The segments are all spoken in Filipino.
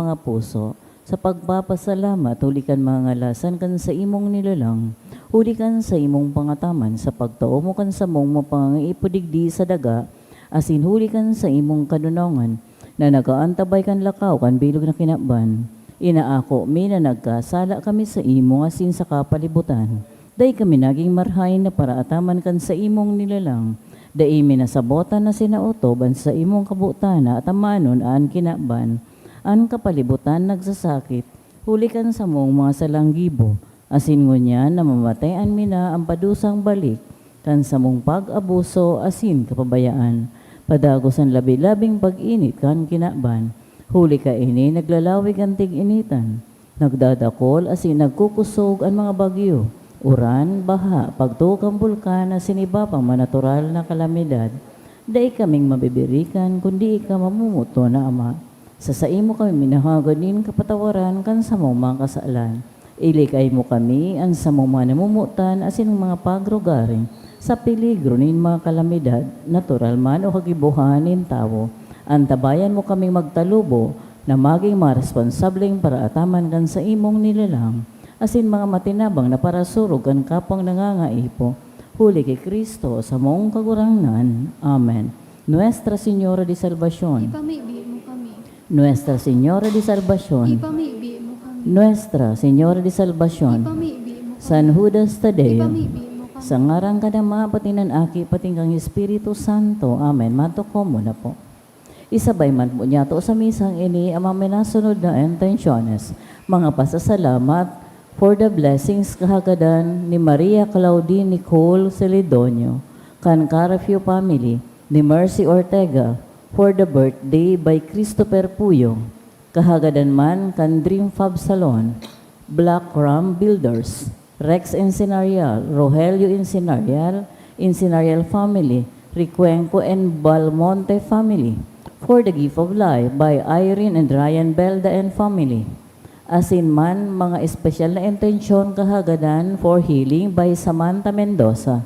mga puso. Sa pagpapasalamat, huli kan mga ngalasan kan sa imong nilalang. Huli kan sa imong pangataman, sa pagtao mo kan sa mong mapangipudigdi sa daga, asin huli kan sa imong kadunongan, na nagaantabay kan lakaw kan bilog na kinakban. Inaako mi na nagkasala kami sa imong asin sa kapalibutan. Day kami naging marhain na para ataman kan sa imong nilalang. Day minasabotan na sinautoban sa imong kabutana at amanon aan kinakban. An kapalibutan nagsasakit, huli kan sa mong mga salanggibo, asin ngunya na mamatayan mina ang padusang balik, kan sa mong pag-abuso asin kapabayaan. Padagosan labi-labing pag-init kan kinakban, huli ka ini naglalawig ang tig-initan, nagdadakol asin nagkukusog ang mga bagyo, uran, baha, pagtukang bulkan na sinibapang manatural na kalamidad. Dai kaming mabibirikan kundi ika mamumuto na Ama. Sa imo kami minahaganin kapatawaran kan sa mong mga kasaalan. Ilikay mo kami ang sa mong mga namumutan asin mga pagrugaring sa peligro nin mga kalamidad, natural man o kagibuhanin tao. Antabayan mo kaming magtalubo na maging mga responsableng para ataman kan sa imong nilalang. Asin mga matinabang na para surog ang kapang nangangaipo. Huli kay Kristo sa mong kagurangnan. Amen. Nuestra Señora de Salvación. Ipamibi mo kami. Nuestra Señora de Salvación. Ipamibi mo kami. Nuestra Señora de Salvación. Ipamibi mo kami. San Judas Tadeo. Ipamibi mo kami. Sa ngarang ka na mga patinan aki patingkang Espiritu Santo. Amen. Matuko mo na po. Isabay man po niya to sa misang ini ang mga minasunod na intensyones. Mga pasasalamat for the blessings kahagadan ni Maria Claudine Nicole Celedonio, kan Carafio family, ni Mercy Ortega, for the birthday by Christopher Puyo, kahagadan man kan Dream Fab Salon, Black Ram Builders, Rex Encinarial, Rogelio Encinarial family, Ricuenco and Balmonte family, for the gift of life by Irene and Ryan Belda and family. Asin man mga espesyal na intensyon kahagadan for healing by Samantha Mendoza,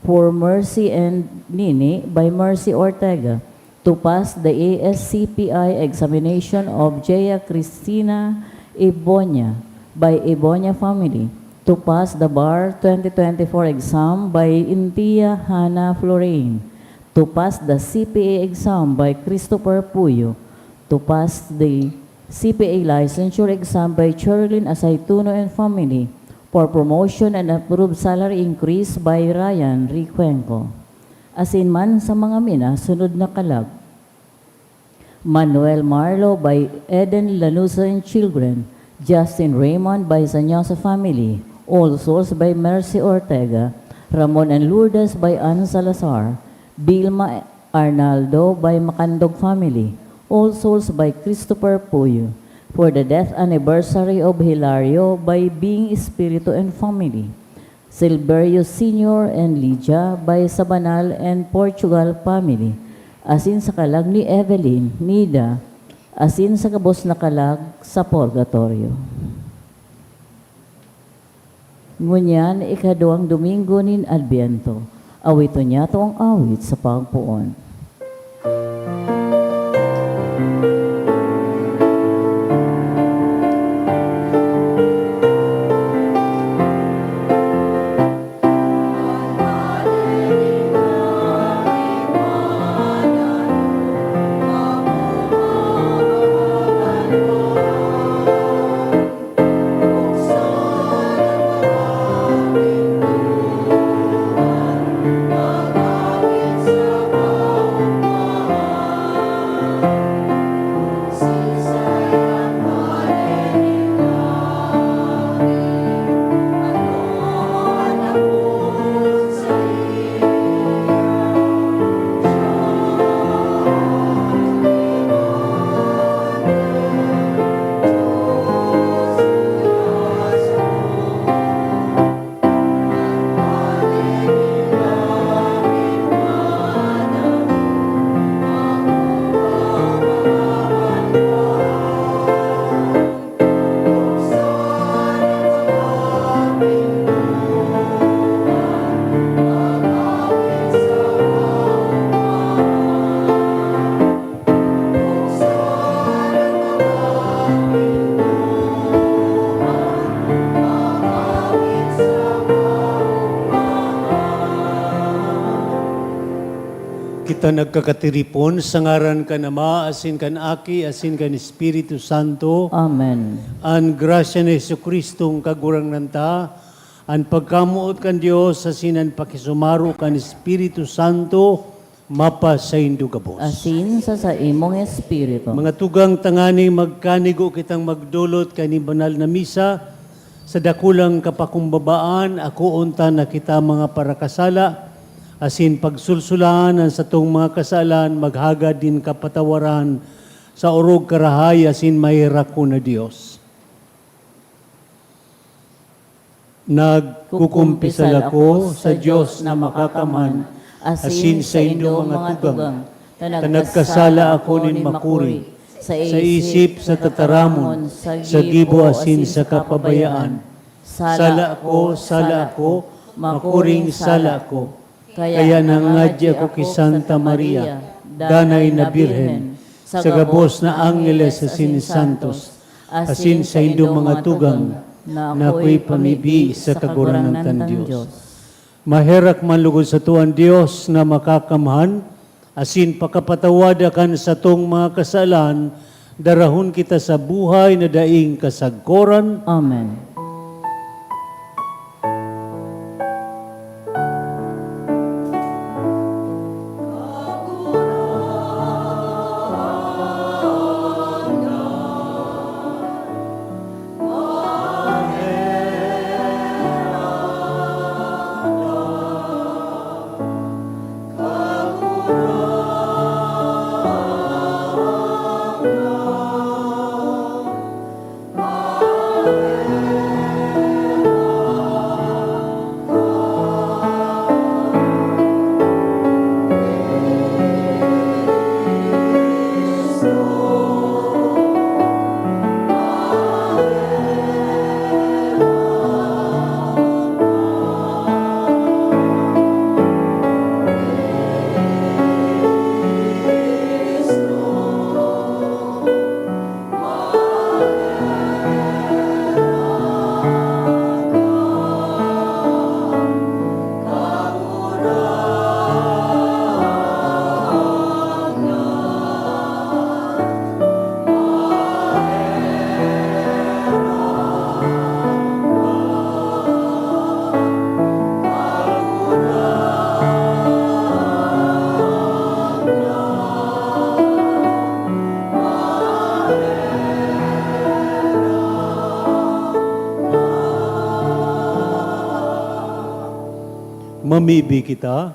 for Mercy and Nini by Mercy Ortega, to pass the ASCPI examination of Jaya Cristina Ebonia by Ebonia family, to pass the BAR 2024 exam by Intia Hannah Florain, to pass the CPA exam by Christopher Puyo, to pass the CPA licensure exam by Cherlyn Asaytuno and family, for promotion and approved salary increase by Ryan Ricuenco. Asin man sa mga sunod na kalag, Manuel Marlo by Eden Lanusa and children, Justin Raymond by Sanyosa family, All Souls by Mercy Ortega, Ramon and Lourdes by Ann Salazar, Vilma Arnaldo by Macandog family, All Souls by Christopher Puyo, for the death anniversary of Hilario by Being Espiritu and family, Silverio Sr. and Lydia by Sabanal and Portugal family, asin sa kalag ni Evelyn, Nida, asin sa kabos na kalag sa Purgatorio. Ngunyan, ikaduang Domingo nin Adviento, awito niya to ang awit sa pagpuon. Sa ita nagkakatiripon, sa ngaran ka nama, asin kan Aki, asin kan Espiritu Santo, Amen. ang grasya ni Jesucristong kagurang nanta, ang pagkamuot kan Dios, asin ang pakisumaro kan Espiritu Santo, mapa sa indugabos. Asin sa imong espiritu. Mga tugang tangani magkanigo kitang magdulot kani banal na misa, sa dakulang kapakumbabaan, ako unta na kita mga parakasala, asin pagsulsulaan ang satong mga kasalan, maghagad din kapatawaran sa orog karahay, asin mahirako na Dios. Nagkukumpisal ako sa Diyos na makakaman, asin sa indo mga tugang, nagkasala ako nin makuri, sa isip, sa tataramon, sa gibo, asin sa kapabayaan. Sala ako, makuring sala ko. Kaya nangadya ko kay Santa Maria, danay na Birhen, sa gabos na angeles asin santos, asin sa indo mga tugang, na ako'y pamibi sa kagurangan ng Diyos. Maherak man lugod sa tuwan Diyos na makakamhan, asin pakapatawadakan sa tong mga kasalan, darahon kita sa buhay na daing kasagkoran. Amen. Mamibi kita.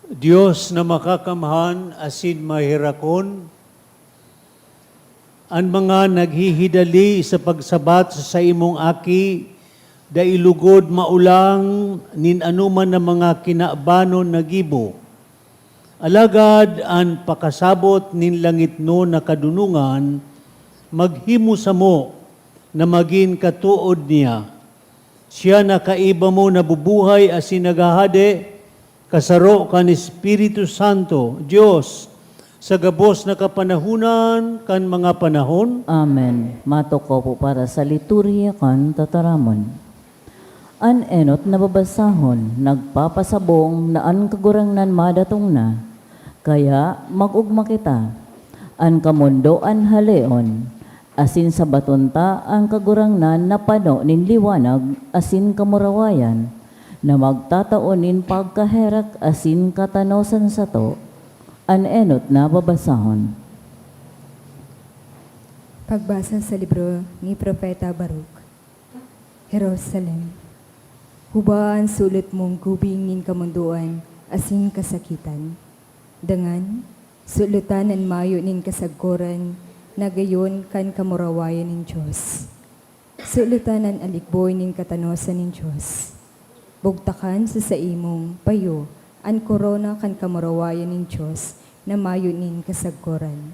Diyos na makakamhan, asin mahirakon, ang mga naghihidali sa pagsabat sa imong Aki, da ilugod maulang nin anuman na mga kinaabanon na gibo. Alagad ang pakasabot nin langit no na kadunungan, maghimo sa mo na maging katuod niya. Siya na kaiba mo na bubuhay asin nagahade, kasaro kan Espiritu Santo, Diyos, sa gabos na kapanahunan kan mga panahon. Amen. Matoko po para sa liturhiya kan tataramon. An enot na babasahon, nagpapasabong na an kagurangnan madatong na, kaya magugma kita, an kamundo an haleon, asin sa batonta ang kagurangnan na pano nin liwanag, asin kamurawayan, na magtataonin pagkaherak asin katanosan sa to, an enot na babasahon. Pagbasa sa libro ni Propeta Baruch. Jerusalem, hubaan sulit mong gubing nin kamunduan, asin kasakitan. Dangan, sulutan ang mayo nin kasagkoran, na gayon kan kamurawayan nin Diyos. Sulutan ang alikboy nin katanosan nin Diyos. Bugtakan sa imong payo, ang korona kan kamurawayan nin Diyos, na mayo nin kasagkoran.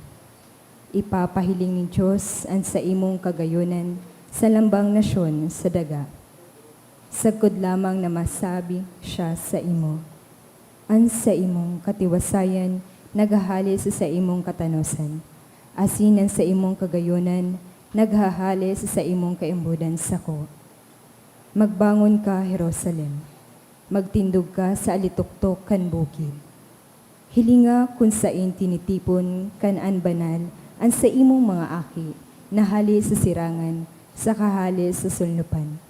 Ipapahiling nin Diyos ang sa imong kagayonan sa lambang nasyon sa daga. Sagkod lamang na masabi siya sa imo. Ang sa imong katiwasayan, naghahalis sa imong katanosan. Asinan sa imong kagayonan, naghahalis sa imong kaimbudan sako. Magbangon ka, Jerusalem. Magtindog ka sa alituktok kan bukid. Hilinga kung sain tinitipon kan an banal an sa imong mga aki, nahali sa sirangan, sa kahali sa sulnupan.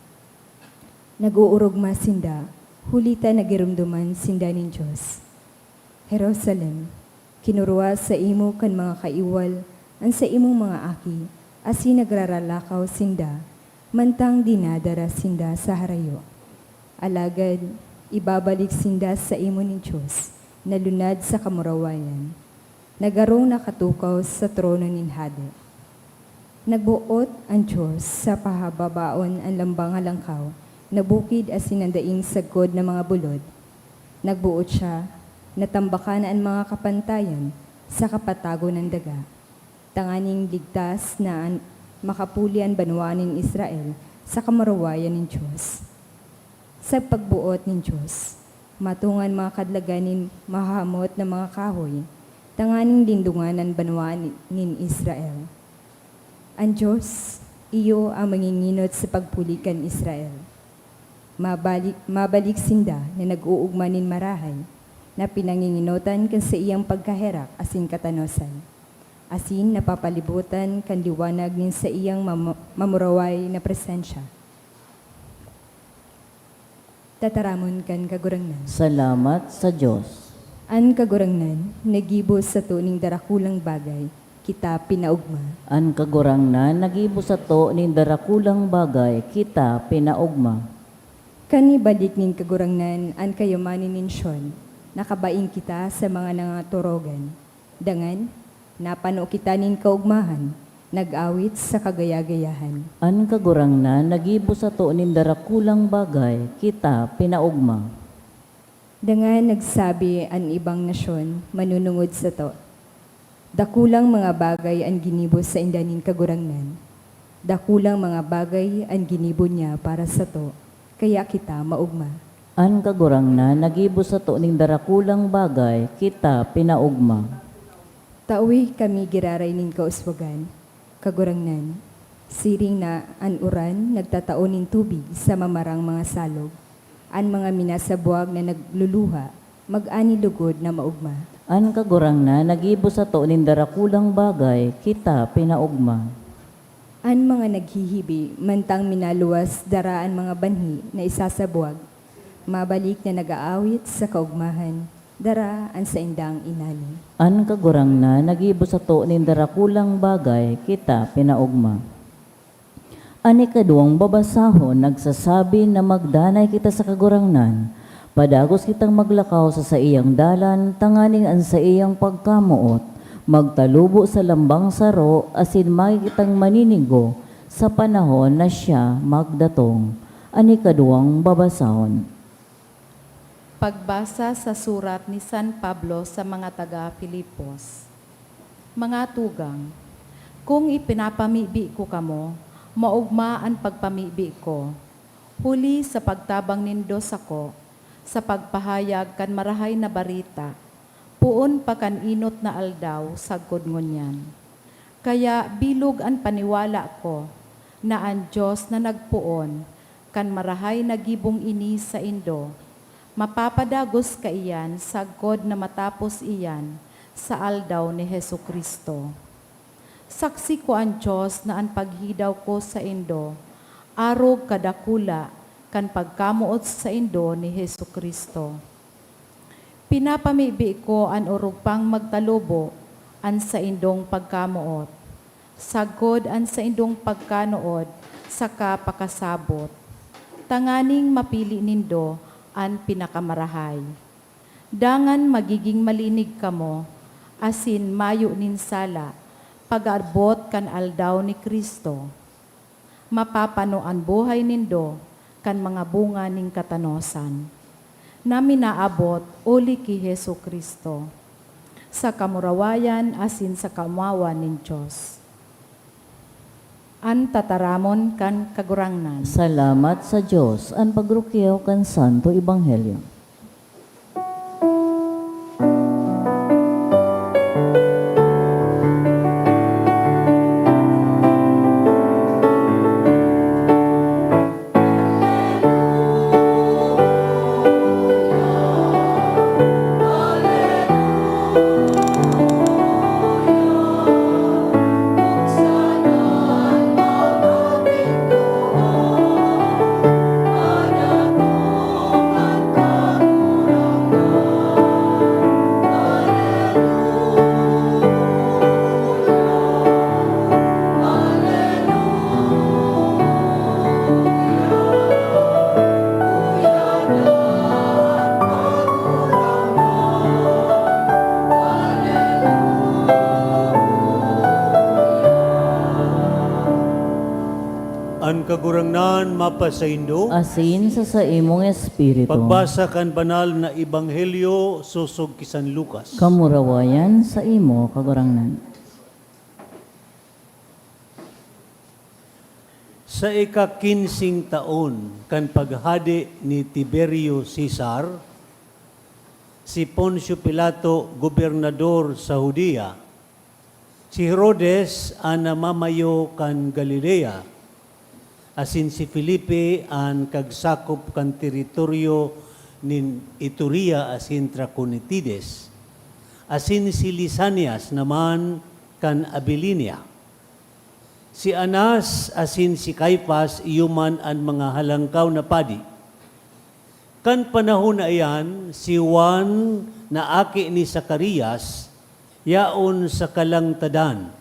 Nag-uurog masinda, hulita nagirumduman sinda nin Diyos. Jerusalem, kinurwa sa imo kan mga kaiwal, an sa imong mga aki, asi nagraralakaw sinda, mantang dinadara sinda sa harayo. Alagad, ibabalik sinda sa imo ni Diyos, na lunad sa kamurawayan. Nagarong nakatukaw sa trono nin Hade. Nagbuot ang Diyos sa pahababaon ang lambang halangkaw, na bukid as sinandaing sagkod na mga bulod. Nagbuot siya, natambakan ang mga kapantayan sa kapatago ng daga. Tanganing ligtas na makapuli ang banwanin Israel sa kamarawayan ng Diyos. Sa pagbuot ng Diyos, matungan mga kadlaganin mahamot na mga kahoy, tanganing lindungan ang banwanin Israel. Ang Diyos, iyo ang manginginot sa pagpulikan Israel. Mabalik sinda na nag-uugmanin marahay, na pinanginginotan kan sa iyang pagkaherak asin katanosan. Asin napapalibutan kan liwanag nin sa iyang mamuraway na presensya. Tataramon kan kagurangnan. Salamat sa Diyos. An kagurangnan, nagibos sa tuning darakulang bagay, kita pinaugma. An kagurangnan, nagibo sa to nin darakulang bagay, kita pinaugma. Kanibalik nin kagurangnan, an kayamanin nin Siyon, nakabaing kita sa mga nangatorogan. Dangan, napano kita nin kaugmahan, nag-awit sa kagayagayahan. An kagurangnan, nagibo sa to nin darakulang bagay, kita pinaugma. Dangan nagsabi an ibang nasyon, manunungod sa to. Dakulang mga bagay ang ginibo sa indanin kagurangnan. Dakulang mga bagay ang ginibo niya para sa to, kaya kita maugma. An kagurangnan, nagibo sa to nin darakulang bagay, kita pinaugma. Tauwi kami giraray nin kauswagan, kagurangnan. Siring na an uran nagtataon nin tubig sa mamarang mga salog. An mga minasabuag na nagluluha, mag-ani lugod na maugma. An kagurangnan, nagibo sa to nin darakulang bagay, kita pinaugma. An mga naghihibi, mantang minaluwas daraan mga banhi na isasabuag, mabalik na nag-aawit sa kaugmahan, daraan sa indang inani. An kagurangnan, nagibo sa to nin darakulang bagay, kita pinaugma. Ani kaduang babasahon, nagsasabi na magdanay kita sa kagurangnan, padagos kitang maglakaw sa iyang dalan, tanganing an sa iyang pagkamuot, magtalubo sa lambang saro, asin makikitang maninigo sa panahon na siya magdatong. Ani kaduang babasahon. Pagbasa sa surat ni San Pablo sa mga taga-Filipos. Mga tugang, kung ipinapamibi ko kamo, maugma ang pagpamibi ko. Huli sa pagtabang nindo sako, sa pagpahayag kan marahay na barita, puon pa kan inot na aldaw sagkod ngunyan. Kaya bilog ang paniwala ko na ang Diyos na nagpuon kan marahay na gibong ini sa indo, mapapadagos ka iyan sagkod na matapos iyan sa aldaw ni Hesu Kristo. Saksi ko ang Diyos na ang paghidaw ko sa indo, arog kadakula kan pagkamuot sa indo ni Hesu Kristo. Pinapamibi ko an urog pang magtalubo, an sa indong pagkamuot. Sagod an sa indong pagkanood, saka pakasabot. Tanganing mapili nindo an pinakamarahay. Dangan magiging malinig kamo, asin mayo nin sala, pag-arbot kan aldaw ni Kristo. Mapapano ang buhay nindo, kan mga bunga ning katanosan na minaabot uli ki Hesu Kristo, sa kamurawayan asin sa kamawan nin Diyos. An tataramon kan kagurangnan. Salamat sa Diyos, ang pagrukyaw kan Santo Ebanghelyo. kagurangnan mapasaindo. asin sa imong espiritu. Pagbasa kan banal na ebanghelyo susog kisan Lucas. Kamurawayan sa imo kagurangnan. Sa ika-15 taon kan paghadi ni Tiberio Caesar, si Poncio Pilato gobernador sa Judea, si Herodes ang namamayo kan Galilea, asin si Felipe ang kagsakop kan teritoryo nin Iturea asin Traconitides, asin si Lisanias naman kan Abilinia. Si Anas asin si Caiphas iyuman ang mga halangkaw na padi. Kan panahon na iyan, si Juan na aki ni Zacarias, yaon sa kalangtadan.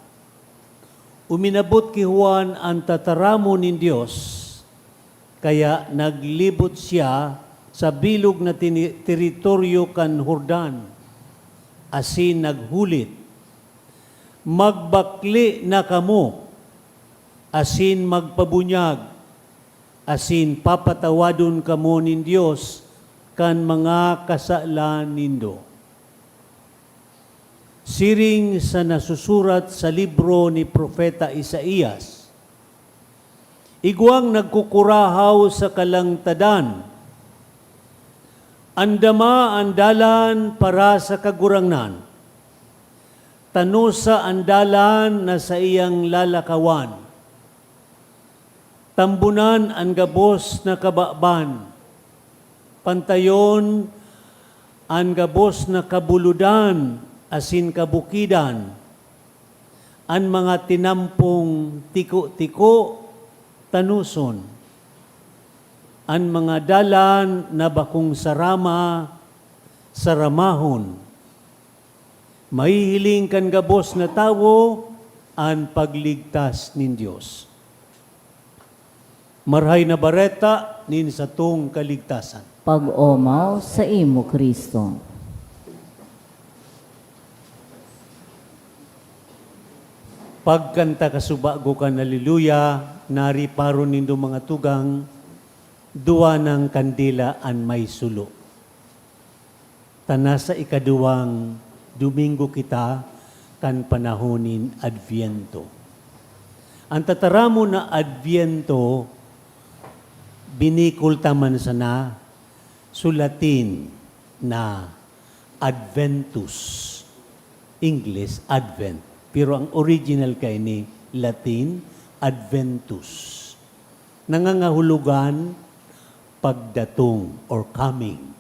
Uminabot ki Juan ang tataramo nin Diyos, kaya naglibot siya sa bilog na teritoryo kan Jordan, asin naghulit. Magbakli na kamo, asin magpabunyag, asin papatawadon kamo nin Dios kan mga kasalan nindo. Siring sa nasusurat sa libro ni Propeta Isaías, igwang nagkukurahaw sa kalangtadan, andama ang dalan para sa kagurangnan, tanusa ang dalan na sa iyang lalakawan, tambunan ang gabos na kababan, pantayon ang gabos na kabuludan, asin kabukidan, ang mga tinampong tiko-tiko, tanuson, ang mga dalan na bakong sarama, saramahon, mahihiling kan gabos na tawo, ang pagligtas nin Diyos. Marhay na bareta nin sa tong kaligtasan. Pag-omaw sa imo Kristo. Pagkanta kasubago ka naliluya, nari paro nindo mga tugang, duwa ng kandila an may sulo. Tanasa ikaduwang Domingo kita kan panahonin Adviento. Ang tataramo na Adviento, binikul taman sana sulatin na Adventus. English, Advent. Pero ang original kay ni Latin, Adventus. Nangangahulugan, pagdatong or coming.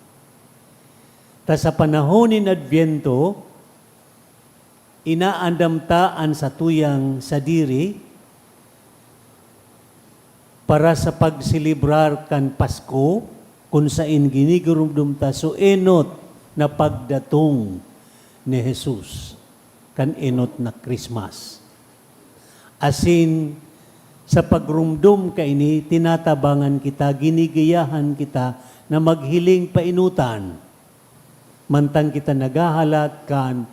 Ta sa panahon ni Adviento, inaandamtaan sa tuyang sadiri, para sa pagsilibrar kan Pasko, kung saan ginigurumdum ta so enot na pagdatong ni Jesus, kan enot na Christmas. Asin, sa pagrumdum kaini, tinatabangan kita, ginigayahan kita na maghiling painutan, mantang kita nagahalat kan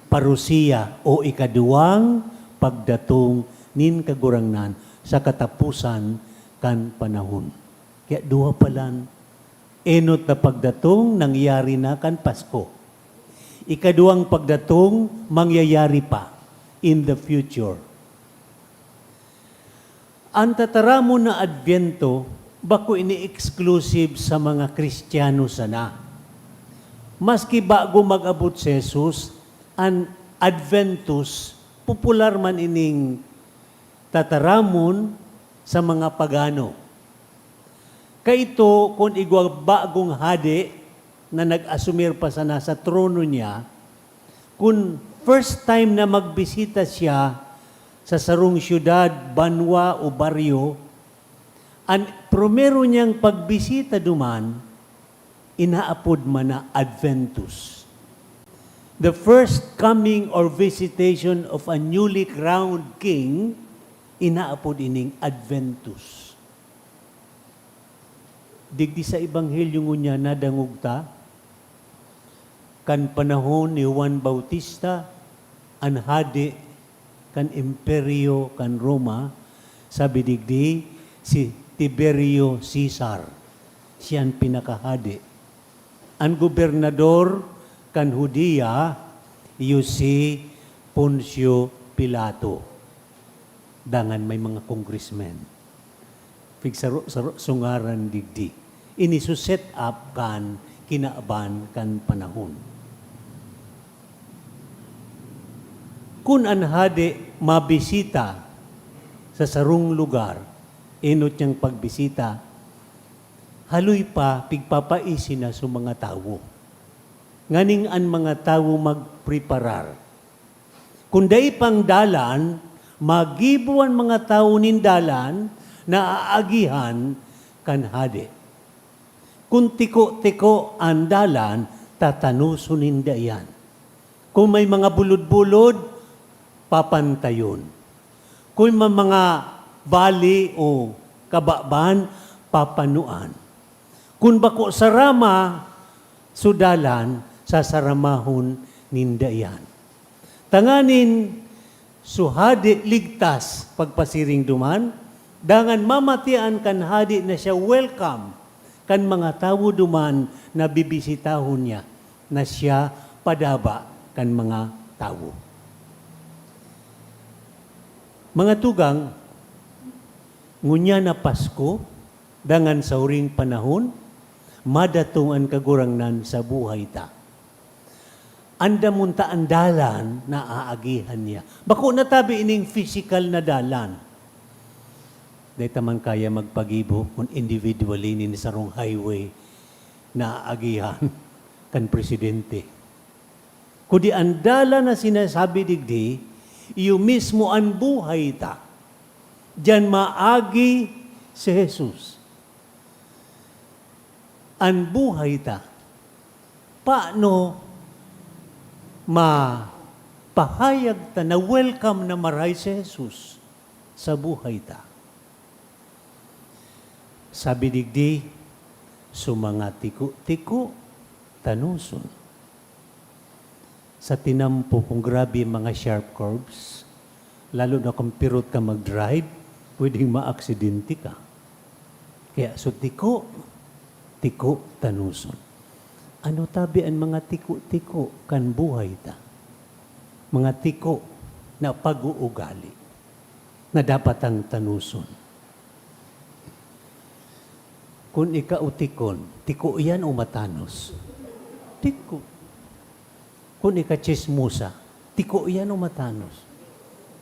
parusiya o ikaduwang pagdatong nin kagurangnan sa katapusan kan panahon. Kaya duha palan, enot na pagdatong nangyari na kan Pasko. Ikaduwang pagdatong mangyayari pa in the future. Ang tataramo na Adviento, bako ini-exclusive sa mga Kristiyano sana. Maski bago mag-abot si Jesus, ang Adventus, popular man ining tataramon sa mga pagano. Kaito, kung igwa bagong hadi na nag-asumir pa sana sa trono niya, kung first time na magbisita siya sa sarong syudad, banwa o baryo, ang primero niyang pagbisita duman, inaapod man na Adventus. The first coming or visitation of a newly crowned king, inaapod ining Adventus. Digdi sa Ebanghelyo ngunya nadangugta, kan panahon ni Juan Bautista, an hadi kan imperyo kan Roma, sabi digdi si Tiberio Caesar. Siya ang pinakahadi. Ang gobernador kan Judea, si Poncio Pilato. Dangan may mga congressmen. Sungaran digdi. Ini set up kan kinaaban kan panahon. Kung ang hadi mabisita sa sarong lugar, inot niyang pagbisita, haloy pa pigpapaisin na sa mga tao. Nganing ang mga tao magpreparar. Kung day pang dalan, magibuan mga tao nin dalan na aagihan kan hadi. Kung tiko-tiko ang dalan, tatanusunin dayan. Kung may mga bulod-bulod, papantayon. Kung may mga bali o kababan, papanuan. Kung bako sarama, sudalan, sasaramahon nindayan. Tanganin, suhadi ligtas pagpasiring duman, dangan mamatian kan hadi na siya welcome kan mga tao duman na bibisitahon niya na siya padaba kan mga tao. Mga tugang, ngunya na Pasko, dangan sa uring panahon, madatong ang kagurangnan sa buhay ta. Anda munta ang dalan na aagihan niya. Bako natabi ining physical na dalan. Dahil taman kaya magpagibo kung individually ni sarong highway na aagihan kan presidente. Kudi ang dalan na sinasabi digdi, iyo mismo ang buhay ta. Diyan maagi si Jesus. Ang buhay ta. Paano mapahayag ta na welcome na maray si Jesus sa buhay ta? Sabi digdi, sumanga tiko-tiko, tanuson. Sa tinampo kung grabe mga sharp curves, lalo na kung pirot ka mag-drive, pwedeng maaksidente ka. Kaya so tiko, tanuson. Ano tabi ang mga tiko-tiko kan buhay ta? Mga tiko na pag-uugali na dapat ang tanuson. Kung ikautikon, tiko yan o matanos? Tiko. Kung ikachismusa, tiko yan o matanos?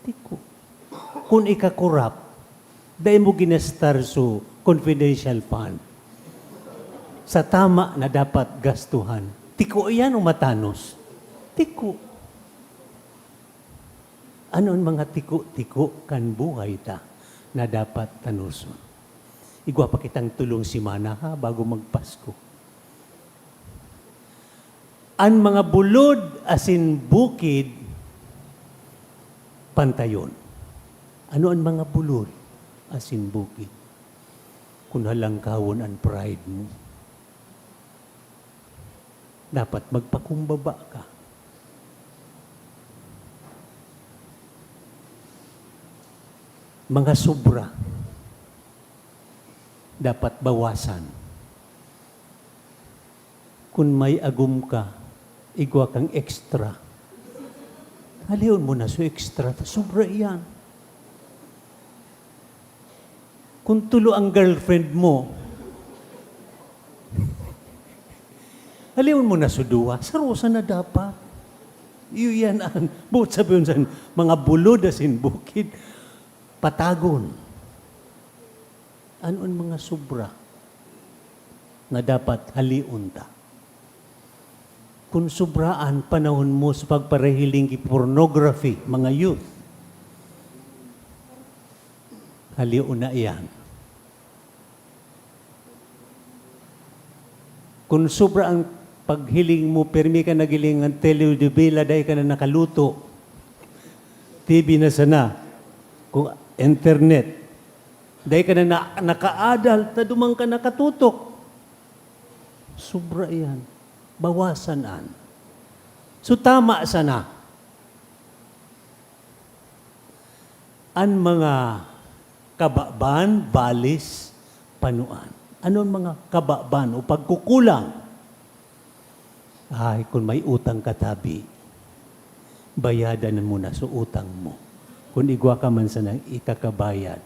Tiko. Kung ikakurap, dahil mo ginastar so confidential fund, sa tama na dapat gastuhan, tiko yan o matanos? Tiko. Ano ang mga tiko-tiko kan buhay ta na dapat tanuson? Igwa pa kitang tulong simana ha, bago magpasko. Ang mga bulod asin bukid, pantayon. Ano ang mga bulod asin bukid? Kung halangkawon ang pride mo, dapat magpakumbaba ka. Mga sobra, dapat bawasan. Kung may agum ka, igwa kang extra. Haliyon mo na so extra, sobra yan. Kung tulo ang girlfriend mo, haliyon mo na so duwa, sarosa na dapat. Iyan ang, buot sabihin sa mga bulod asin bukid, patagon. Ano ang mga sobra na dapat haliunta? Kung sobraan panahon mo sa pagparehiling ki pornography, mga youth, haliuna iyan. Kung sobra ang paghiling mo, permi ka nagiling ang telenovela, dahil ka na nakaluto, TV na sana, kung internet, dahil ka na nakaadal, tadumang ka nakatutok. Sobra yan. Bawasan an. So tama sana. Ang mga kababan, balis, panuan. Anon mga kababan o pagkukulang? Ay, kung may utang katabi, bayadan mo na sa utang mo. Kung igwa ka man sa nang ikakabayad.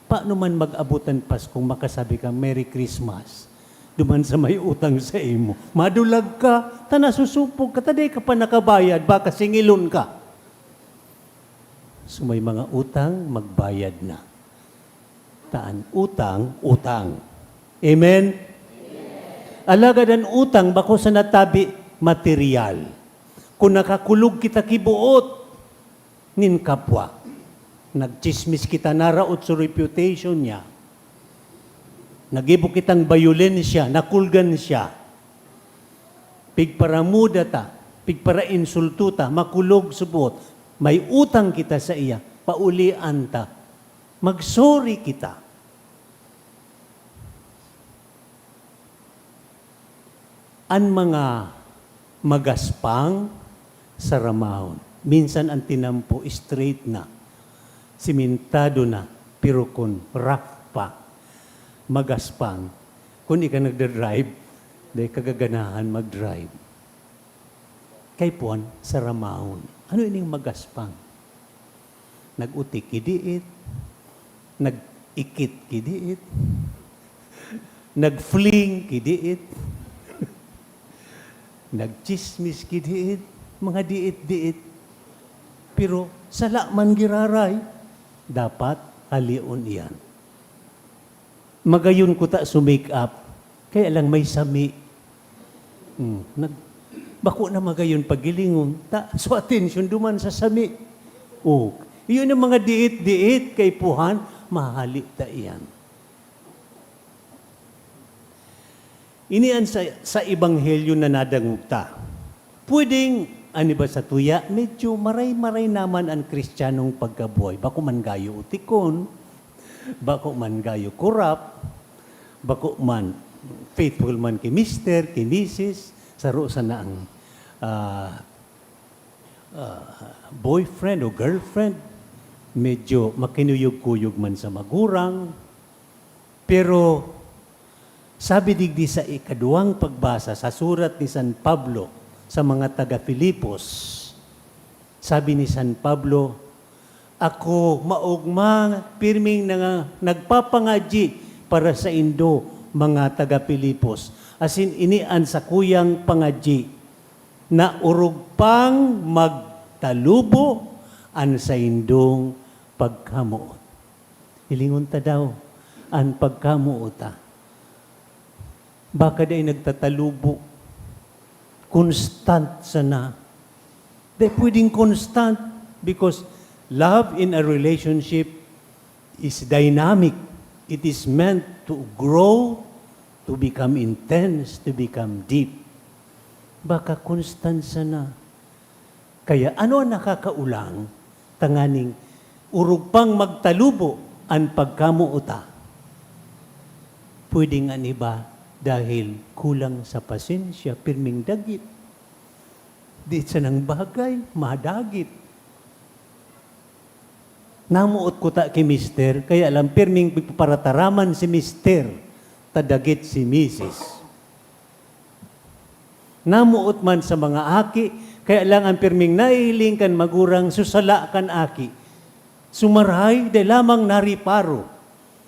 Paano man mag-abutan Paskong makasabi ka, Merry Christmas, duman sa may utang sa imo. Madulag ka, tanasusupog ka, taday ka pa nakabayad, baka singilon ka. So may mga utang, magbayad na. Taan, utang, utang. Amen? Alagad ang utang, bako sa natabi, material. Kung nakakulog kita kibuot, nin kapwa. Nagchismis kita, naraot sa reputation niya. Nagibo kitang bayolensya, nakulgan siya. Pigparamuda ta, pigpara insulto ta, makulog subot. May utang kita sa iya, paulian ta. Magsorry kita. Ang mga magaspang sa ramahon. Minsan ang tinampo, straight na. Simentado na, pero kung rough pa. Magaspang. Kung ika nagda-drive, dahil kagaganahan mag-drive. Kay puan, sa ramahon. Ano ining magaspang? Nag-utik kidiit, nag-ikit kidiit, nag-fling kidiit, nagchismis kidiit, mga diit-diit. Pero sala man giraray, dapat halion iyan. Magayon ko ta so make up, kaya lang may sami. Bako na magayon pagilingon, ta so attention duman sa sami. Oh, iyon ang mga diit-diit kay puhan, mahali ta iyan. Inian sa ebanghelyo na nadangugta. Pwedeng, ani ba sa tuya, medyo maray-maray naman ang kristyanong pagkabuhay. Bako man gayo utikon, bako man gayo korap, bako man faithful man kay Mr., kay Mrs., saro sa na ang boyfriend o girlfriend, medyo makinuyog-kuyog man sa magurang, pero sabi digdi sa ikaduwang pagbasa sa surat ni San Pablo sa mga taga-Filipos, sabi ni San Pablo, ako maugma pirming nagpapangadyi para sa Indo, mga taga-Filipos. As in, inian sa kuyang pangadyi na urog pang magtalubo an sa Indong pagkamuot. Hilingon ta daw, an pagkamuota. Baka day nagtatalubo. Constant sana. They pwedeng constant because love in a relationship is dynamic. It is meant to grow, to become intense, to become deep. Baka constant sana. Kaya ano ang nakakaulang? Tanganing urog pang magtalubo ang pagkamuota. Pwedeng ang iba dahil kulang sa pasensya, pirming dagit. Di sa nang bagay, madagit. Namuot ko ta kay Mister, kaya alam pirming parataraman si Mister, tadagit si Mrs. Namuot man sa mga aki, kaya lang ang pirming naihiling kan magurang susala kan aki. Sumarahay, de lamang nariparo.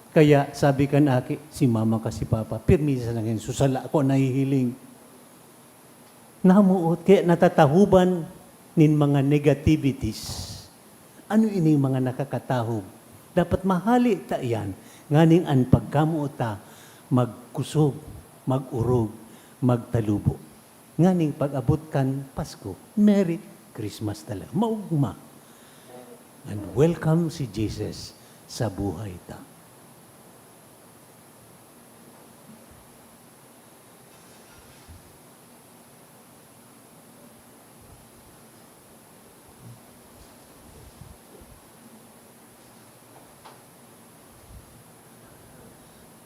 Kaya sabi kan aki, si mama ka si papa, pirmi sa langin, susala ko, nahihiling. Namuot, kaya natatahuban nin mga negativities. Ano ini mga nakakatahub? Dapat mahali ta yan. Nganing ang pagkamuot ta, magkusog, magurog, magtalubo. Nganing pag-abot kan Pasko, Merry Christmas talaga. Maugma. And welcome si Jesus sa buhay ta.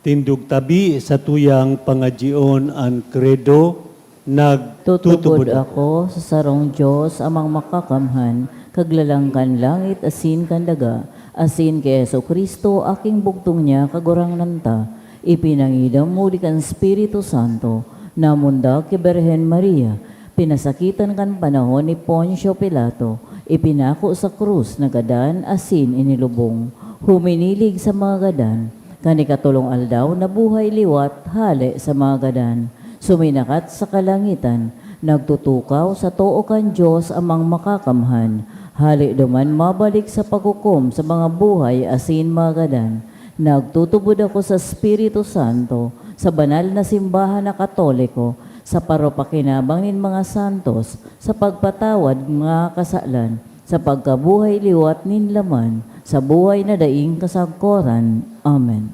Tindog tabi sa tuyang pangadyon ang kredo, Tutubod nagtutubod ako sa sarong Diyos amang makakamhan, kaglalangkan langit asin kan daga, asin kay Yesu Kristo aking bugtong niya kagurang nanta, ipinangidam muli kan Espiritu Santo, namundag kay Birhen Maria, pinasakitan kan panahon ni Poncio Pilato, ipinako sa krus na gadan asin inilubong, huminilig sa mga gadan, kanikatulong aldaw na buhay liwat hali sa mga gadan, suminakat sa kalangitan, nagtutukaw sa too kan Diyos amang makakamhan, hali duman mabalik sa paghukom sa mga buhay asin mga gadan. Nagtutubod ako sa Espiritu Santo, sa banal na simbahan na Katoliko, sa paropakinabang nin mga santos, sa pagpatawad mga kasalan, sa pagkabuhay liwat nin laman, sa buhay na daing kasagkoran. Amen.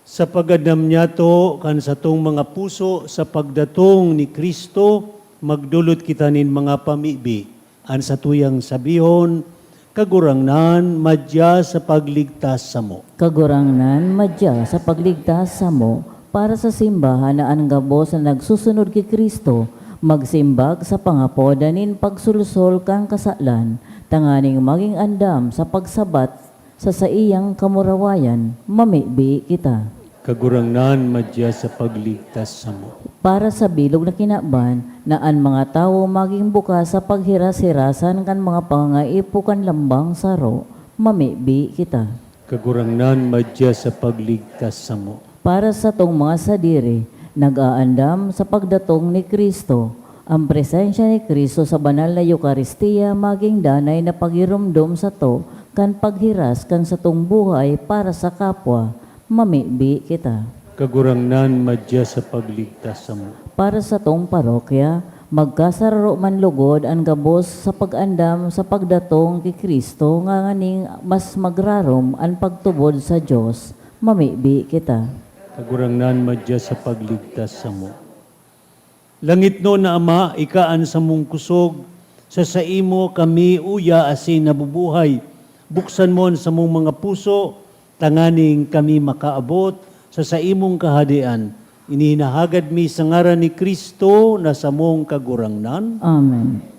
Sa paggadam niya to, kan sa tong mga puso, sa pagdatong ni Kristo, magdulot kita nin mga pamibi. An sa tuyang sabihon, kagurangnan, madya sa pagligtas sa mo. Kagurangnan, madya sa pagligtas sa mo, para sa simbahan na anggabos na nagsusunod kay Kristo, magsimbag sa pangapodanin pagsulsol kang kasalan, tanganing maging andam sa pagsabat sa saiyang kamurawayan, mamibi kita. Kagurangnan, madya sa pagligtas sa mo. Para sa bilog na kinaban, na ang mga tao maging bukas sa paghiras-hirasan kan mga pangangaipo kan lambang saro, mamibi kita. Kagurangnan, madya sa pagligtas sa mo. Para sa tong mga sadiri, nag-aandam sa pagdatong ni Kristo, ang presensya ni Kristo sa banal na Eucharistia maging danay na pagirumdom sa to, kan paghiras kan sa tong buhay para sa kapwa, mamibi kita. Kagurangnan, madya sa pagligtas sa mo. Para sa tong parokya, magkasararo man lugod ang gabos sa pag-andam sa pagdatong kay Kristo nga nganing mas magrarom ang pagtubod sa Dios, mamibi kita. Kagurangnan, madya sa pagligtas sa mo. Langit no na Ama, ikaan sa mong kusog, sa saimo kami uya asin nabubuhay. Buksan mo sa mong mga puso, tanganing kami makaabot sa saimong kahadian. Ininahagad mi sa ngaran ni Kristo na sa mong kagurangnan. Amen.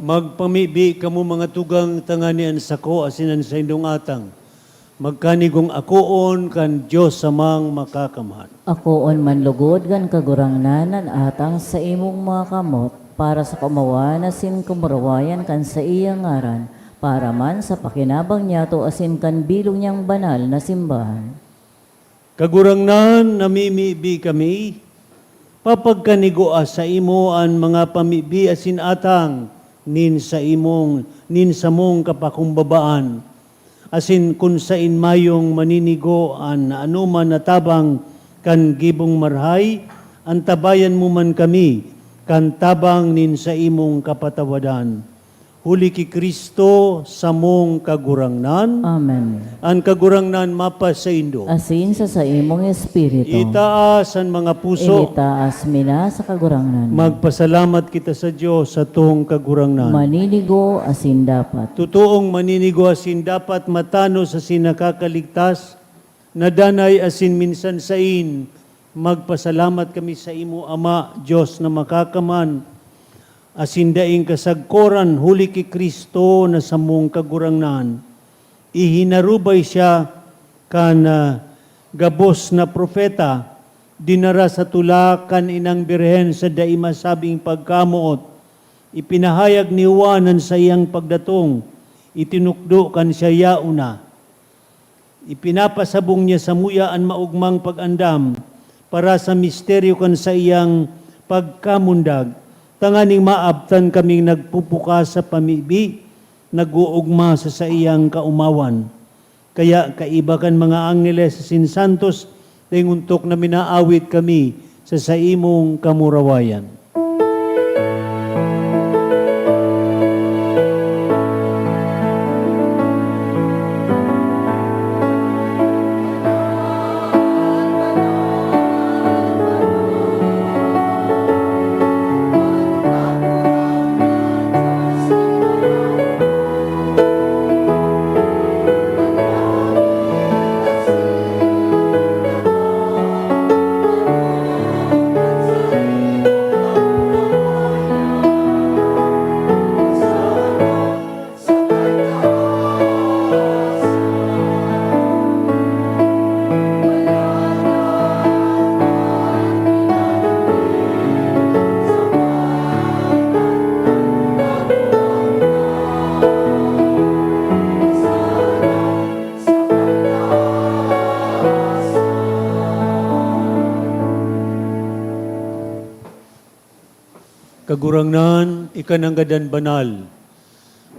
Magpamibi kamo mga tugang tanganian sako asinan sa indong atang. Magkanigong akoon kan Diyos samang makakamhan. Akoon man lugod gan kagurangnanan atang sa imong mga kamot, para sa kumawa na sin kumurawayan kan sa iyang ngaran, para man sa pakinabang niya to asin kan bilong niyang banal na simbahan. Kagurangnan namimibi kami, papagkanigoa sa imo ang mga pamibi asin atang, nin sa mong kapakumbabaan, asin kun sa inmayong maninigo an anuman natabang kan gibong marhay, ang tabayan mo man kami, kan tabang nin sa imong kapatawadan. Huli ki Kristo sa mong kagurangnan, Amen. ang kagurangnan mapa sa indo. Asin sa imong espiritu. Itaas ang mga puso, Initaas mina sa kagurangnan. magpasalamat kita sa Diyos sa tuong kagurangnan. Maninigo asin dapat. Totoong maninigo asin dapat matano sa sinakakaligtas, na danay asin minsan sain, magpasalamat kami sa imo Ama, Diyos na makakaman, asin daing kasagkoran huli ki Kristo na samong kagurangnan. Ihinarubay siya kan gabos na propeta, dinara sa tulakan inang birhen sa daimasabing pagkamuot. Ipinahayag ni Juanan sa iyang pagdatong, itinukdo kan siya yauna. Ipinapasabong niya sa muyaan maugmang pag-andam para sa misteryo kan sa iyang pagkamundag. Tanganing maabtan kaming nagpupuka sa pamibi, nag-uugma sa iyang kaumawan. Kaya kaibakan mga angeles sa sinsantos, tinguntok na minaawit kami sa imong kamurawayan. Kagurangnan, ikananggadan banal.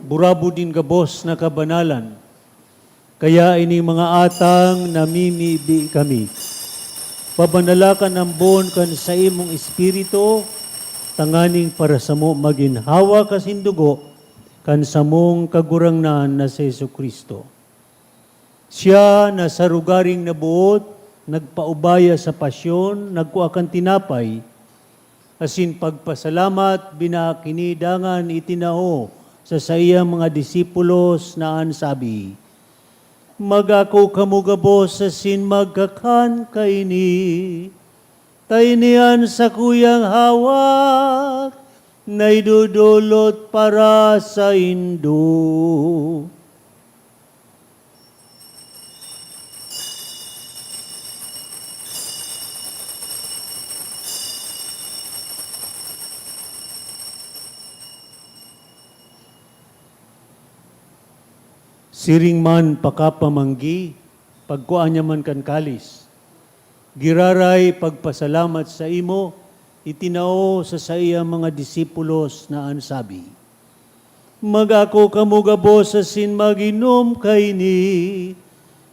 Burabo din gabos na kabanalan. Kaya ini mga atang namimibi kami. Pabanalakan ang bon kan sa imong espiritu, tanganing para sa mo maginhawa kasindugo, kan sa mong kagurangnan na sa Jesucristo. Siya na sa rugaring nabuot, nagpaubaya sa pasyon, nagkuakan tinapay, asin pagpasalamat, binakinidangan itinao sa sayang mga disipulos na ansabi, magako kamugabos asin magkakan kaini, tainian sa kuyang hawak, naidudulot para sa indo. Siring man pakapamanggi, pagkuan niya man kan kalis. Giraray pagpasalamat sa imo, itinao sa iya mga disipulos na ansabi, magako kamugabos asin maginom kaini,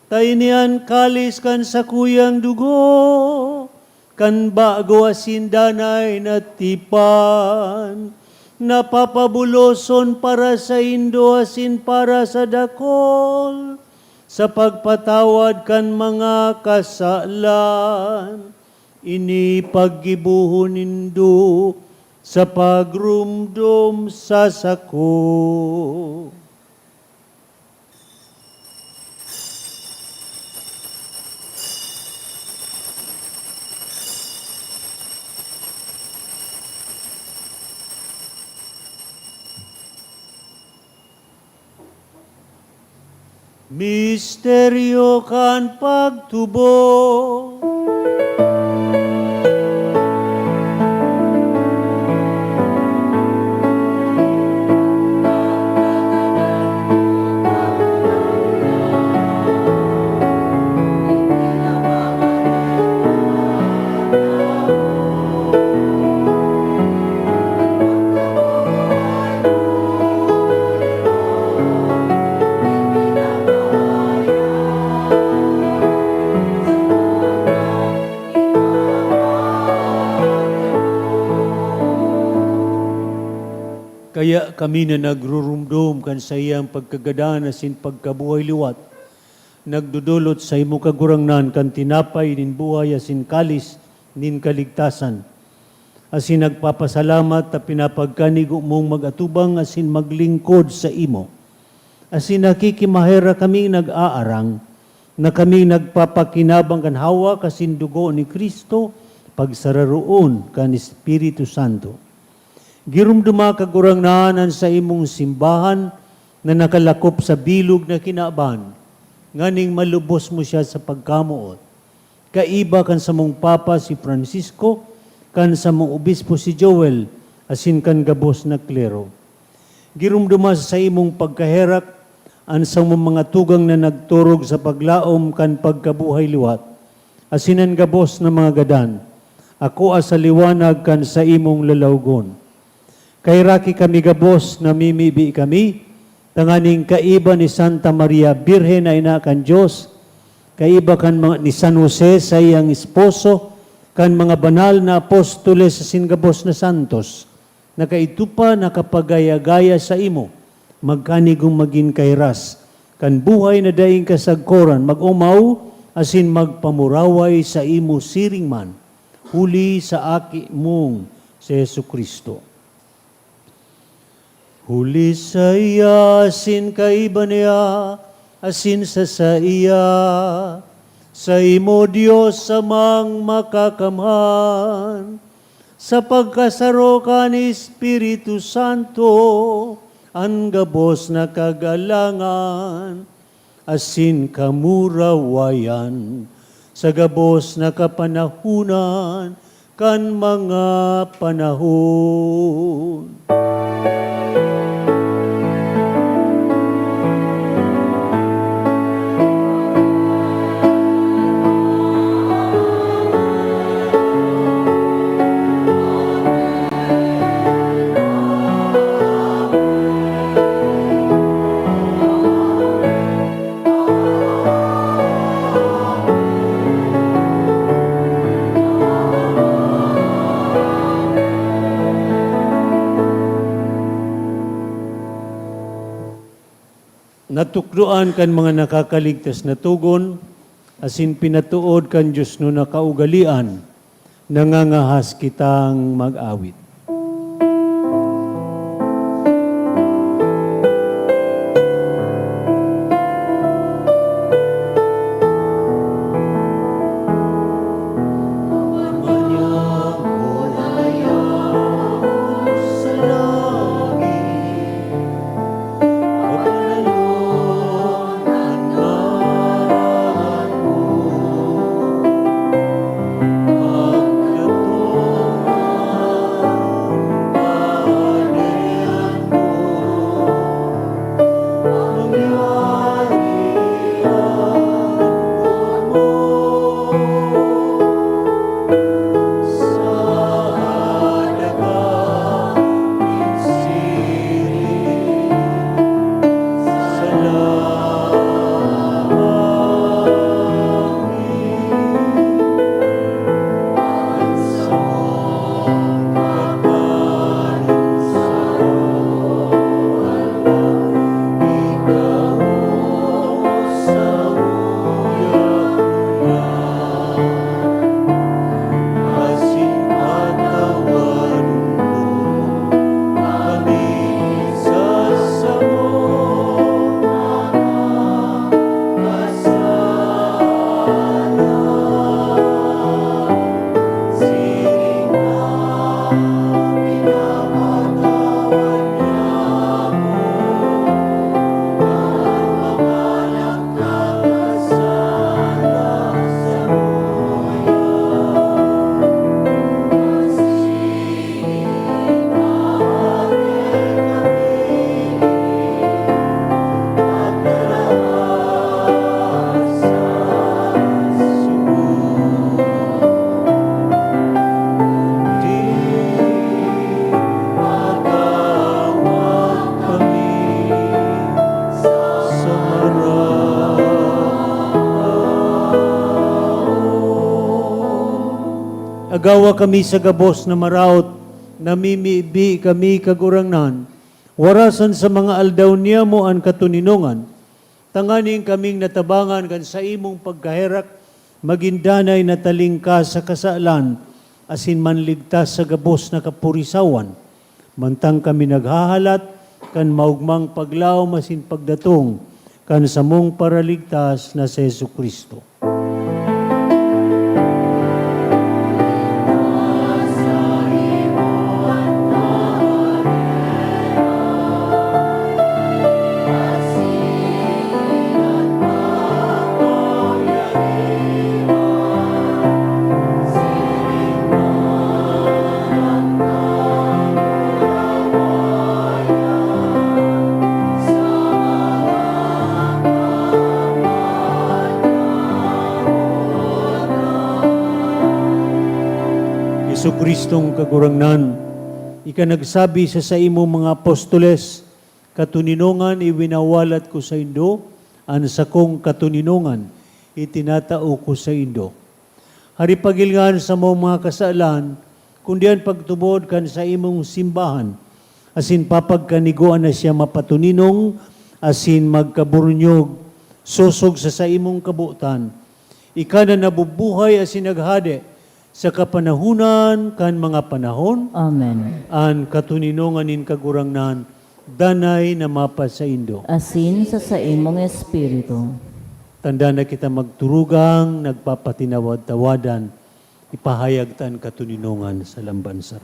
tainian kalis kan sa kuyang dugo, kan bago asin danay na tipan, napapabuloson para sa indo asin para sa dakol, sa pagpatawad kan mga kasalan, ini paggibuhon nindo sa pagrumdom sa sako. Misteryo kan pagtubo. Kaya kami na nagrurumdum kan sa iyang pagkagadahan asin pagkabuhay liwat, nagdudulot sa imo kagurangnan kan tinapay nin buhay asin kalis nin kaligtasan. Asin nagpapasalamat ta pinapagkanigo mong magatubang asin maglingkod sa imo. Asin nakikimahera kaming nag-aarang, na kaming nagpapakinabang kan hawa kasin dugo ni Kristo, pagsararoon kan Espiritu Santo. Girumduma kagurang naanan sa imong simbahan na nakalakop sa bilog na kinaaban, nganing malubos mo siya sa pagkamuot. Kaiba kan sa mong Papa si Francisco, kan sa mong Obispo si Joel, asin kan gabos na klero. Girumduma sa imong pagkaherak, an sa mong mga tugang na nagturog sa paglaom kan pagkabuhay liwat, asinan gabos na mga gadan, ako asa liwanag kan sa imong lalawgon. Kay raki kami gabos na mimibi kami, tanganing kaiba ni Santa Maria, Birhen na ina kan Diyos, kaiba kan ni San Jose sa iyang esposo, kan mga banal na apostoles sa singabos na santos, na kaitupa nakapagaya-gaya sa imo, magkanigong maging kairas, kan buhay na daing kasagkoran, mag-umaw, asin magpamuraway sa imo siring man, huli sa aki mong si Yesu Kristo. Huli sa iya, asin kaiba niya, asin sa iya, sa imo Diyos amang makakamhan, sa pagkasaro ka ni Espiritu Santo, ang gabos na kagalangan, asin kamurawayan, sa gabos na kapanahunan, kan mga panahon. Natukdoan kan mga nakakaligtas na tugon, asin pinatuod kan Diyos no nakaugalian, nangangahas kitang mag-awit. Agawa kami sa gabos na maraot, namimibi kami kagurangnan, warasan sa mga aldaw niya mo ang katuninungan, tanganing kaming natabangan kan sa imong pagkaherak, magindanay na talingka sa kasalan, asin manligtas sa gabos na kapurisawan, mantang kami naghahalat, kan maugmang paglaw masin pagdatong, kan sa mong paraligtas na si Yesu Kristo. Kristong kagurangnan, ika nagsabi sa imo mga apostoles, katuninongan iwinawalat ko sa Indo, an sakong katuninongan itinatao ko sa Indo. Hari pagilngan sa mga kasalan, kundian pagtubod kan sa imong simbahan, asin papagkaniguan na siya mapatuninong, asin magkaburnyog, susog sa imong kabutan. Ika na nabubuhay asin naghade sa kapanahunan kan mga panahon, Amen. an katuninongan in kagurangnan, danay na mapa sa Indo. Asin sa imong espiritu. Tanda na kita magturugang, nagpapatinawad-tawadan, ipahayag tan katuninongan sa lambansa.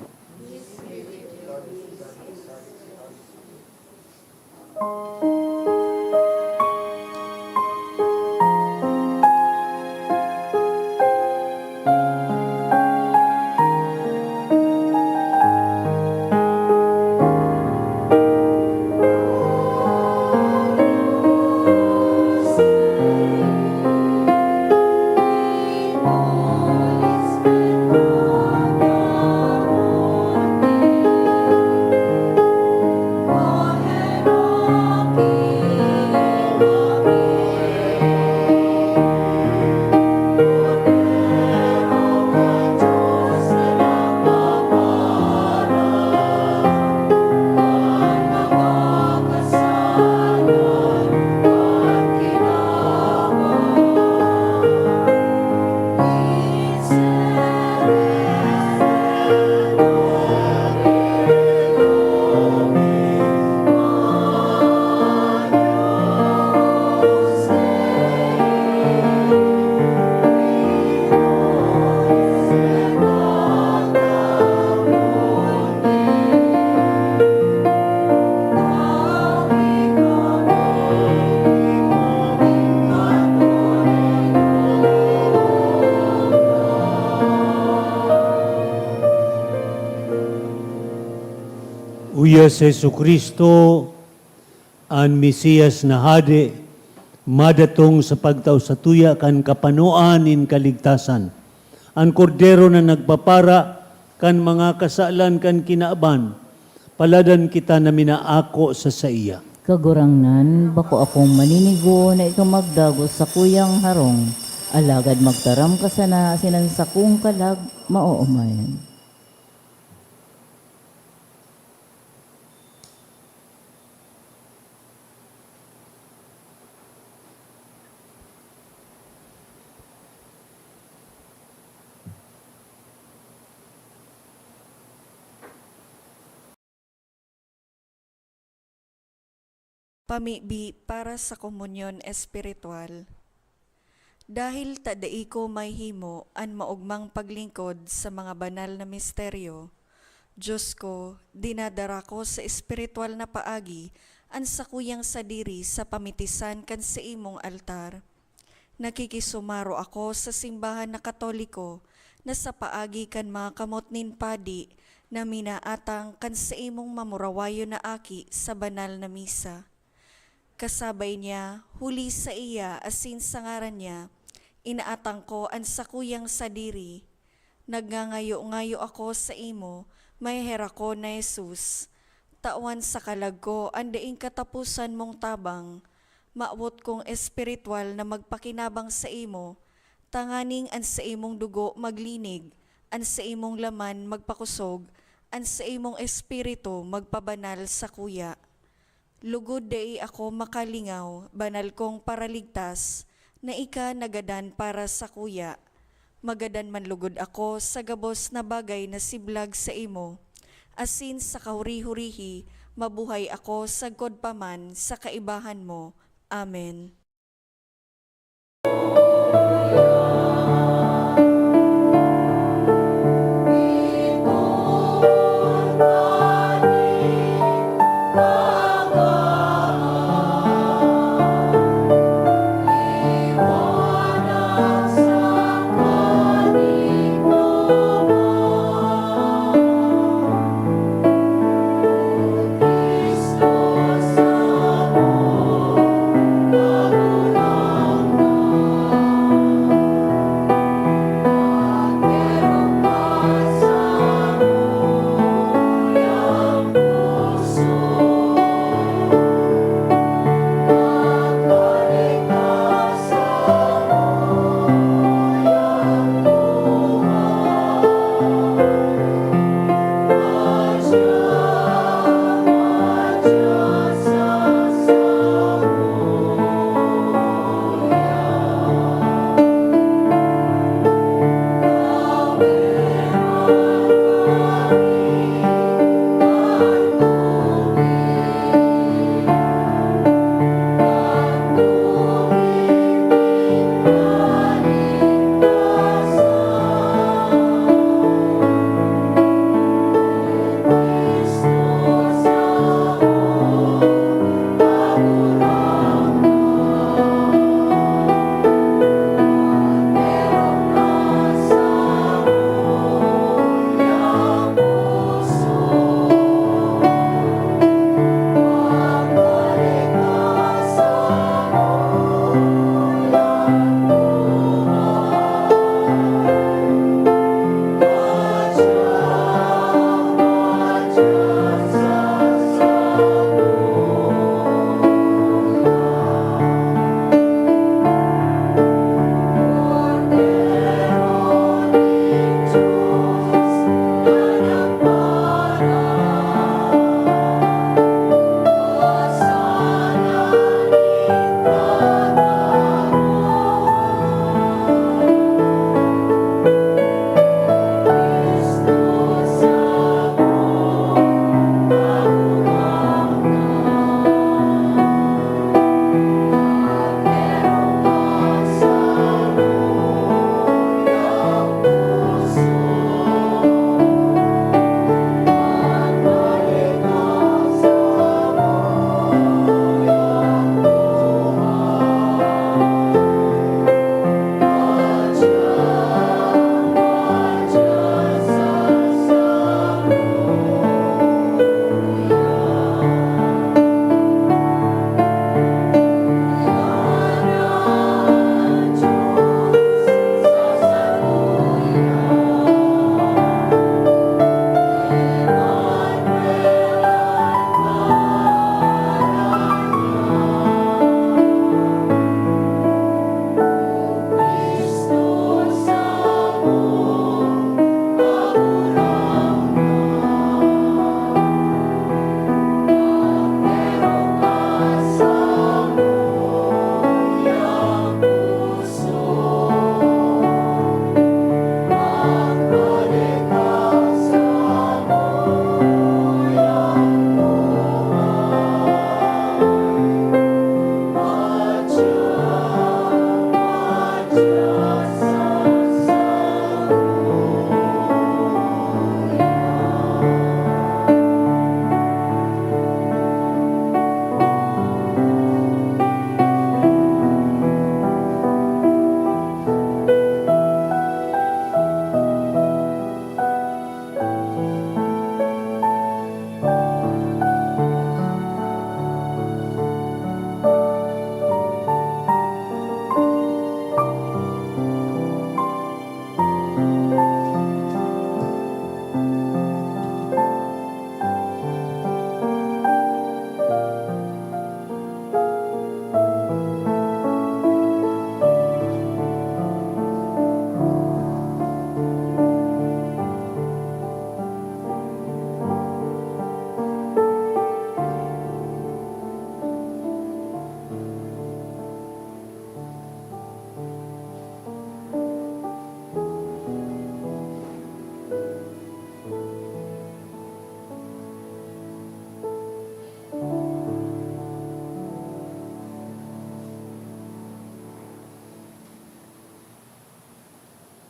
Uyas Jesu Kristo, ang Mesiyas na hade, madatong sa pagtaw sa tuya kan kapanuan in kaligtasan. Ang kordero na nagpapara kan mga kasalan kan kinaaban, paladan kita na minaako sa iya. Kagurangnan, bako akong maninigo na ikaw magdagos sa kuyang harong. Alagad magtaram ka sana asinan sa kung kalag maoomayan. Pamibi para sa komunyon espiritual. Dahil tadai ko may himo an maugmang paglingkod sa mga banal na misteryo, Diyos ko, dinadara ko sa espiritual na paagi an sakuyang sadiri sa pamitisan kan sa imong altar. Nakikisumaro ako sa simbahan na Katoliko na sa paagi kan mga kamot nin padi na minaatang kan sa imong mamurawayo na aki sa banal na misa. Kasabay niya, huli sa iya asin sa ngaran niya, inaatang ko ang sakuyang sadiri. Nagngangayo-ngayo ako sa imo, may hera ko na Jesus. Tawan sa kalag ko, andaing katapusan mong tabang. Maawot kong espiritual na magpakinabang sa imo, tanganing an sa imong dugo maglinig, an sa imong laman magpakusog, an sa imong espiritu magpabanal sa kuya. Lugod dai ako makalingaw, banal kong paraligtas, na ika nagadan para sa kuya. Magadan man lugod ako sa gabos na bagay na siblag sa imo. Asin sa kahuri-hurihi, mabuhay ako sa godpaman sa kaibahan mo. Amen. Christus amor,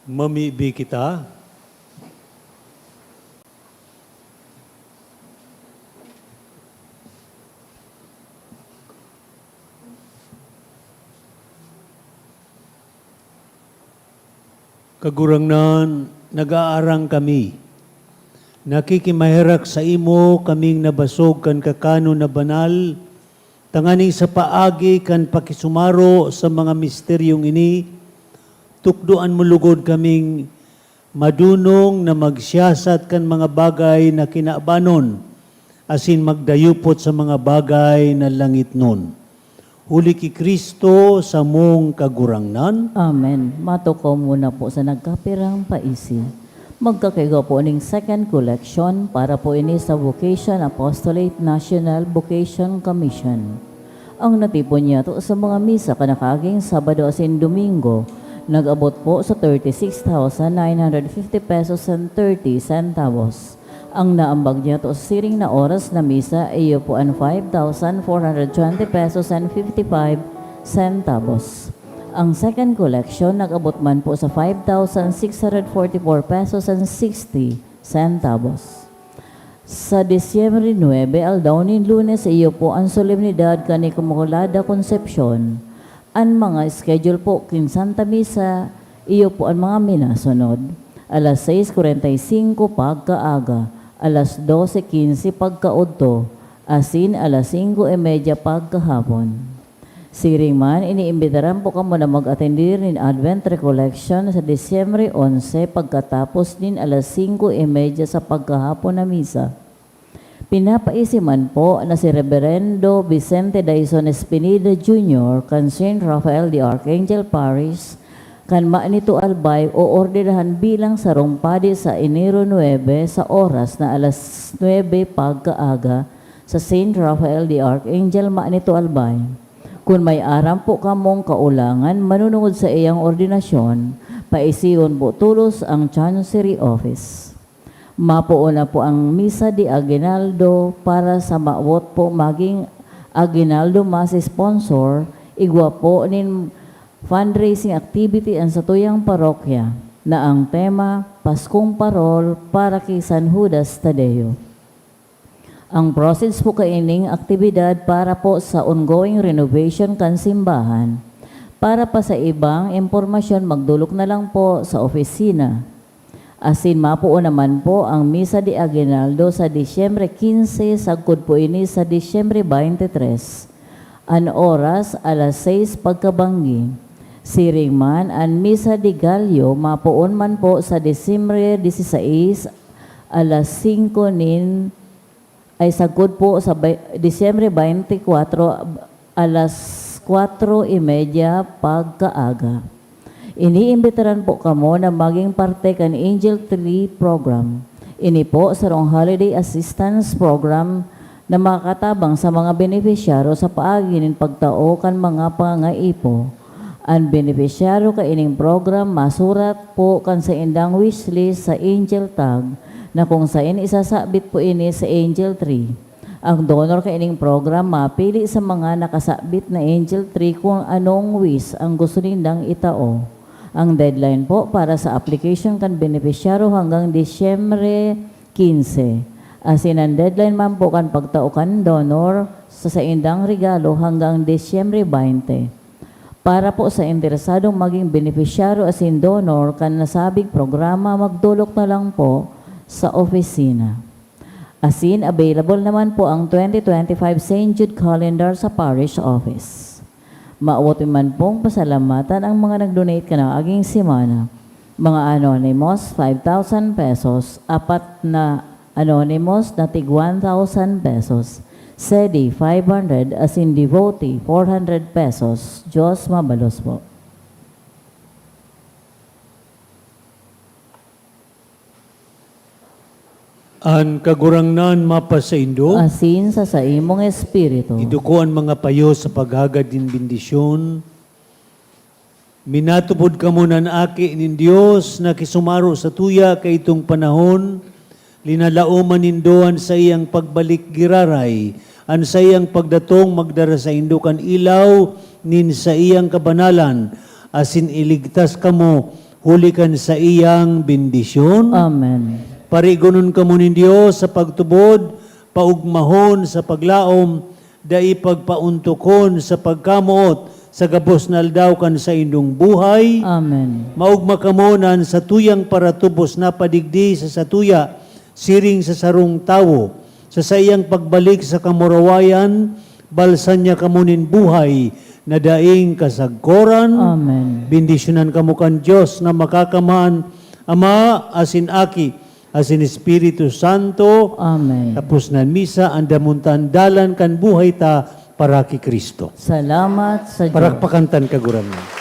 Mamibi kita. Kagurangnan, nag-aarang kami. Nakikimahirak sa imo kaming nabasog kan kakano na banal, tanganing sa paagi kan pakisumaro sa mga misteryong ini, tukduan mo lugod kaming madunong na magsiyasat kan mga bagay na kinaabanon, asin magdayupot sa mga bagay na langit nun. Huli ki Kristo sa mong kagurangnan. Amen. Matukaw muna po sa nagkapirang paisi. Magkakaigo po ning second collection para po ini sa Vocation Apostolate National Vocation Commission. Ang natipon niya to sa mga misa kanakaging Sabado asin Domingo, nag-abot po sa 36,950 pesos and 30 centavos. Ang naambag niya to sa siring na oras na misa ay po ang 5,420 pesos and 55 centavos. Ang second collection nag-abot man po sa 5,644 pesos and 60 centavos. Sa Disyembre 9, aldawnin Lunes, iyo po ang solemnidad kani Immaculada Concepcion. Ang mga schedule po kin Santa Misa, iyo po ang mga minasunod. Alas 6:45 pagkaaga, alas 12:15 pagkaudto, asin alas 5:30 pagkahapon. Siring man, iniimbitaran po kamo na mag-attendir ng Advent Recollection sa Disyembre 11 pagkatapos din alas 5:30 sa pagkahapon na misa. Pinapaisiman po na si Reverendo Vicente Daison Espinida Jr. kan St. Rafael the Archangel Parish kan Maanito Albay o ordinahan bilang sarumpadi sa Enero 9 sa oras na alas 9 pagkaaga sa St. Rafael the Archangel Maanito Albay. Kung may aram po kamong kaulangan manunungod sa iyang ordinasyon, paisiyon po tulos ang Chancery Office. Mapuuna po ang Misa de Aguinaldo para sa maawot po maging Aguinaldo Mass sponsor, igwa po nin fundraising activity ang sa tuyang parokya na ang tema Paskong Parol para kay San Judas Tadeo. Ang process po kaining aktibidad para po sa ongoing renovation kan simbahan. Para pa sa ibang impormasyon, magdulok na lang po sa opisina. Asin mapuo naman po ang Misa de Aguinaldo sa Disyembre 15, sagkod po ini sa Disyembre 23. An oras, alas 6 pagkabanggi. Siring man, ang Misa de Gallo, mapuon man po sa Disyembre 16, alas 5 ay sagod po sa Disyembre 24, alas 4:30 pagkaaga. Iniimbitaran po kamo na maging parte kan Angel Tree Program. Ini po sa Long Holiday Assistance Program na makatabang sa mga benepisyaro sa paagi nin pagtao kan mga pangaipo. Ang benepisyaro ka ining program masurat po kan sa indang wishlist sa Angel Tag na kung saan isasabit po ini sa Angel Tree. Ang donor ka ining program mapili sa mga nakasabit na Angel Tree kung anong wish ang gusto nindang itao. Ang deadline po para sa application kan benepisyaro hanggang Disyembre 15. Asin ang deadline man po kan pagtao kan donor sa indang regalo hanggang Disyembre 20. Para po sa interesadong maging benepisyaro asin donor kan nasabing programa, magdulok na lang po sa opisina. Asin, available naman po ang 2025 St. Jude Calendar sa Parish Office. Maawot man pong pasalamatan ang mga nag-donate ka na aging simana. Mga anonymous, 5,000 pesos. Apat na anonymous na tig 1,000 pesos. SEDI, 500. Asin devotee, 400 pesos. Diyos mabalos po. An kagurangnan mapasaindo, Asin sa imong espiritu. iduko ang mga payo sa paghagad din bendisyon. Minatupod ka mo ng aki nin Diyos na kisumaro sa tuya kay itong panahon, linalauman nindoan sa iyang pagbalik giraray, an sa iyang pagdatong magdara sa indukan ilaw, nin sa iyang kabanalan, asin iligtas kamo, huli kan sa iyang bendisyon. Amen. Parigonon ka mo nin Diyos sa pagtubod, paugmahon sa paglaom, dai pagpauntukon sa pagkamuot, sa gabos na aldaw kan sa indong buhay. Amen. Maugma kamonan sa tuyang paratubos na padigdi sa satuya, siring sa sarong tawo, sa sayang pagbalik sa kamurawayan, balsan niya kamunin buhay, na daing kasagkoran. Amen. Bendisyonan kamo kan Diyos na makakamaan, Ama, asin Aki, asin Espiritu Santo. Amen. Tapos na misa, andamuntan dalan kan buhay ta para ki Kristo. Salamat sa Diyos. Parakpakantan kaguran mo.